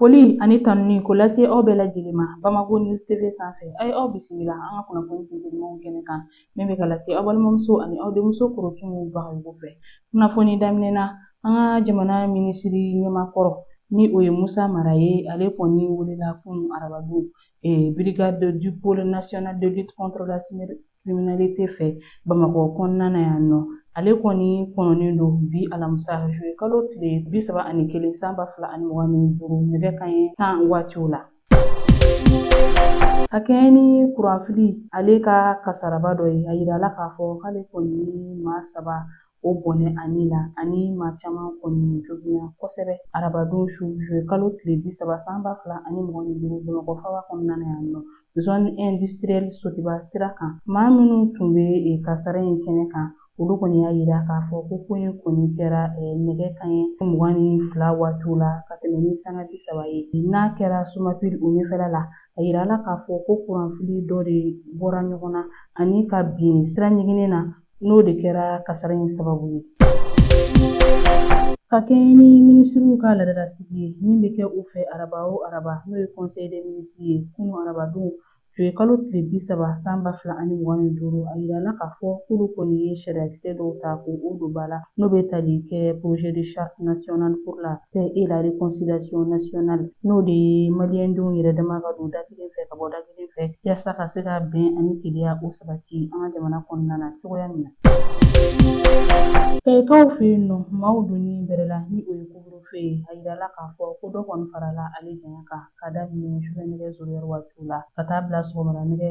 Foli ani tanuni ko lase aw bɛɛ lajɛlen ma Bamako News TV sanfɛ a ye aw bisimila an ka kunnafoni sentelɛmanw kɛnɛ kan min bɛ ka lase aw balimamuso ani aw denmuso kɔrɔkɛw bagayogo fɛ. Kunnafoni daminɛ na an ka jamana minisiri ɲɛmakɔrɔ ni o ye Musa Mara ye ale kɔni welela kunun arabadon brigade du pôle national de lutte contre la criminalité fɛ Bamakɔ kɔnɔna na yan nɔ. Ale kɔni kɔnɔnen don bi alamisa juillet kalo tile 31 san 2025 nɛgɛ kanɲɛ 10 waatiw la. Ka kɛɲɛ ni kuranfili ale ka kasaraba dɔ ye a yirala k'a fɔ k'ale kɔni ye maa 3 o bɔnɛ ani la ani maa caman kɔni joginya kosɛbɛ arabadon su juillet kalo tile 30 san 2025 Bamakɔ faaba kɔnɔna na yan nɔ zone industrielle Sotiba sira kan. Maa minnu tun bɛ kasara in kɛnɛ kan olu kɔni y'a yira k'a fɔ ko ko in kɔni kɛra nɛgɛ kanɲɛ 22 waatiw la ka tɛmɛ ni sanga 30 ye. N'a kɛra Sumapili o ɲɛfɛla la a yirala k'a fɔ ko kuranfili dɔ de bɔra ɲɔgɔn na ani ka bin sira ɲɛgɛnnen na n'o de kɛra kasara in sababu ye. Ka kɛɲɛ ni minisiriw ka ladadalasigi ye min bɛ kɛ u fɛ araba o araba n'o ye conseil des ministres ye kunun arabadon juillet kalo tile 30 san 2025 a yirala k'a fɔ k'olu kɔni ye sariyakisɛ dɔw ta k'o don ba la n'o bɛ tali kɛ projet de charte nationale pour la paix et la réconciliation nationale n'o de ye maliyɛndenw yɛrɛ dama ka don da kelen fɛ ka bɔ da kelen fɛ yaasa ka se ka bɛn ani keleya o sabati an ka jamana kɔnɔna na cogoya min na. Kayikaw fɛ yen nɔ maaw donni bɛrɛla ni o ye couvre-feu ye a yirala k'a fɔ ko dɔ kɔni farala ale janya kan ka daminɛ sufɛ nɛgɛ 0h waatiw la ka taa bila sɔgɔmada nɛgɛ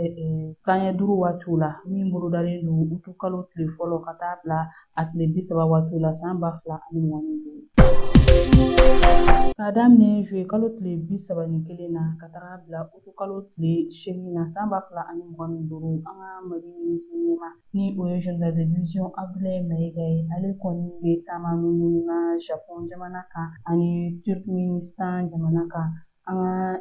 kanɲɛ 5 waatiw la min bolodalen don utu kalo tile fɔlɔ ka taa bila a tile 30 waatiw la san 2025. K'a daminɛ juillet kalo tile 31 na ka taga bila utu kalo tile 8 na san 2025 an ka Mali minisiri ɲɛma ni o ye général de division Abdoulaye Mayiga ye ale kɔni bɛ taama minnu na Japon jamana kan ani Turkmenistan jamana kan an ka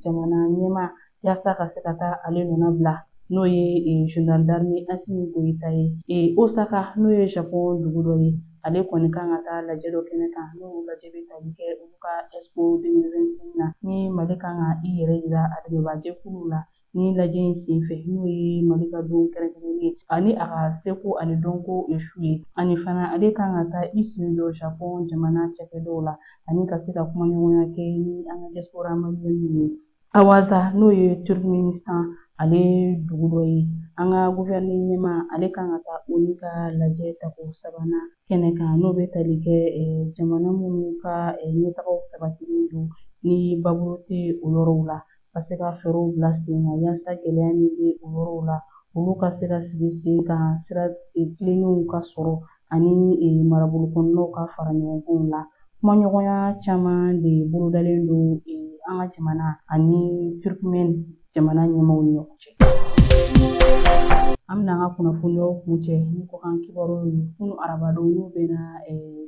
jamana ɲɛma yaasa ka se ka taa ale nɔna bila n'o ye général d'armée Assimi Goïta ye. Osaka n'o ye Japon dugu dɔ ye ale kɔni kan ka taa lajɛ dɔ kɛnɛ kan n'o lajɛ bɛ tali kɛ olu ka Expo 2025 na ni Mali kan ka i yɛrɛ yira a dɛmɛbagajɛkuluw la ni lajɛ in senfɛ n'o ye Mali ka don kɛrɛnkɛrɛnnen ye ani a ka seko ani dɔnko su ye ani fana ale kan ka taa i sen jɔ Japon jamana cakɛdaw la ani ka se ka kumaɲɔgɔnya kɛ ni an ka diaspora maliyɛnw ye. Awaza n'o ye Turkmenistan ale dugu dɔ ye an ka gouvernement ɲɛma ale kan ka taa olu ka lajɛ tako 3nan kɛnɛ kan n'o bɛ tali kɛ jamana minnu ka ɲɛtagaw sabatilen don ni baburo tɛ o yɔrɔw la ka se ka fɛɛrɛw bila sen kan yaasa gɛlɛya min bɛ o yɔrɔw la olu ka se ka sigi sen kan sira tilennenw ka sɔrɔ ani marabolo kɔnɔnaw ka fara ɲɔgɔn kan la. Kumaɲɔgɔnya caman de bolodalen don an ka jamana ani Turkmène jamana ɲɛmaw ni ɲɔgɔn cɛ. An bɛna an ka kunnafoniyaw kuncɛ ni kɔkan kibaruw ye kunun arabadon n'o bɛna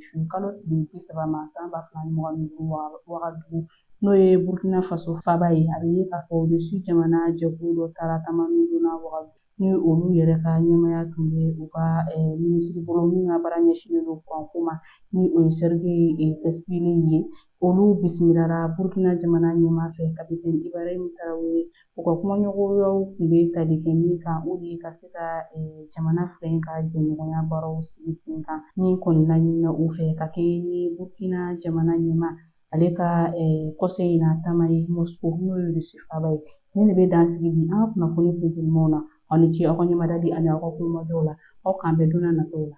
juillet kalo tile 30 ma san 2025 Wagadugu n'o ye Burkina Faso faaba ye a bɛ ye k'a fɔ ONUSI jamana jɛkulu dɔ taara taama min donna Wagadugu ni olu yɛrɛ ka ɲɛmaya tun bɛ u ka minisiri bolo min ka baara ɲɛsinnen don kuranko ma ni o ye Serge Despili ye. Olu bisimirala Burkina jamana ɲɛmaa fɛ kapitɛni Ibrahim Traoré u ka kumaɲɔgɔnyaw tun bɛ tali kɛ min kan o de ye ka se ka jamana fila in ka jɛɲɔgɔnya baaraw sigi sen kan min kɔni laɲinina u fɛ ka kɛɲɛ ni Burkina jamana ɲɛmaa ale ka kɔsɛ in na taama ye Moscou n'o ye Rusi faaba ye. Nin de bɛ dansigi bi an ka kunnafoni sentelɛmanw na aw ni ce aw ka ɲɛmadali ani aw ka kulomajɔw la aw k'an bɛn don n'a nataw la.